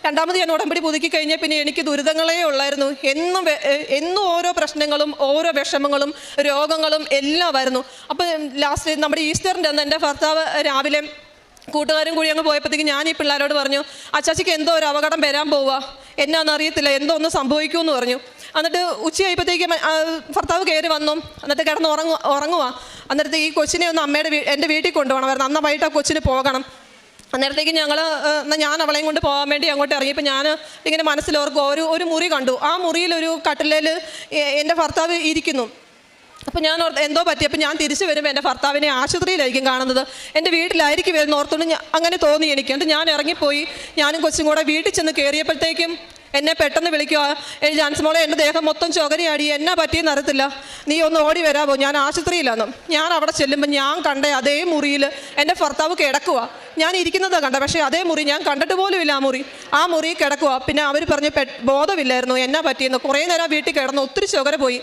രണ്ടാമത് ഞാൻ ഉടമ്പടി പുതുക്കി കഴിഞ്ഞാൽ പിന്നെ എനിക്ക് ദുരിതങ്ങളേ ഉള്ളായിരുന്നു. എന്നും ഓരോ പ്രശ്നങ്ങളും ഓരോ വിഷമങ്ങളും രോഗങ്ങളും എല്ലാം ആയിരുന്നു. അപ്പോൾ ലാസ്റ്റ് നമ്മുടെ ഈസ്റ്ററിൻ്റെ അന്ന് എൻ്റെ ഭർത്താവ് രാവിലെ കൂട്ടുകാരും കൂടി അങ്ങ് പോയപ്പോഴത്തേക്ക് ഞാൻ ഈ പിള്ളേരോട് പറഞ്ഞു, അച്ചാച്ചിക്ക് എന്തോ ഒരു അപകടം വരാൻ പോവുക, എന്നാന്ന് അറിയത്തില്ല, എന്തോ ഒന്ന് സംഭവിക്കുമെന്ന് പറഞ്ഞു. എന്നിട്ട് ഉച്ചയായപ്പോഴത്തേക്ക് ഭർത്താവ് കയറി വന്നു. എന്നിട്ട് കിടന്ന് ഉറങ്ങുക. എന്നിട്ട് ഈ കൊച്ചിനെ ഒന്ന് എൻ്റെ വീട്ടിൽ കൊണ്ടുപോകണമായിരുന്നു. അന്ന് വൈകിട്ട് ആ കൊച്ചിന് പോകണം. അന്നേരത്തേക്ക് ഞാൻ അവളെയും കൊണ്ട് പോകാൻ വേണ്ടി അങ്ങോട്ട് ഇറങ്ങിയപ്പോൾ ഞാൻ ഇങ്ങനെ മനസ്സിലോർക്കും, ഒരു മുറി കണ്ടു. ആ മുറിയിലൊരു കട്ടിലേൽ എൻ്റെ ഭർത്താവ് ഇരിക്കുന്നു. അപ്പോൾ ഞാൻ എന്തോ പറ്റിയപ്പോൾ ഞാൻ തിരിച്ചു വരുമ്പോൾ എൻ്റെ ഭർത്താവിനെ ആശുപത്രിയിലായിരിക്കും കാണുന്നത്, എൻ്റെ വീട്ടിലായിരിക്കും വരുന്ന ഓർത്തുകൊണ്ട് അങ്ങനെ തോന്നി എനിക്ക്. എന്നിട്ട് ഞാൻ ഇറങ്ങിപ്പോയി. ഞാനും കൊച്ചും കൂടെ വീട്ടിൽ ചെന്ന് കയറിയപ്പോഴത്തേക്കും എന്നെ പെട്ടെന്ന് വിളിക്കുക, ജാൻസി മോളെ എൻ്റെ ദേഹം മൊത്തം ചുകരയാടി, എന്നാ പറ്റിയെന്ന് അറിയത്തില്ല, നീ ഒന്ന് ഓടി വരാമോ, ഞാൻ ആശുപത്രിയിലാന്ന്. ഞാൻ അവിടെ ചെല്ലുമ്പോൾ ഞാൻ കണ്ട അതേ മുറിയിൽ എൻ്റെ ഭർത്താവ് കിടക്കുക. ഞാൻ ഇരിക്കുന്നതാണ് കണ്ട, പക്ഷേ അതേ മുറി ഞാൻ കണ്ടിട്ട് പോലും ഇല്ല. ആ മുറി കിടക്കുക. പിന്നെ അവർ പറഞ്ഞു ബോധമില്ലായിരുന്നു, എന്നാ പറ്റിയെന്ന്. കുറേ നേരം വീട്ടിൽ കിടന്നു, ഒത്തിരി ചുകര പോയി.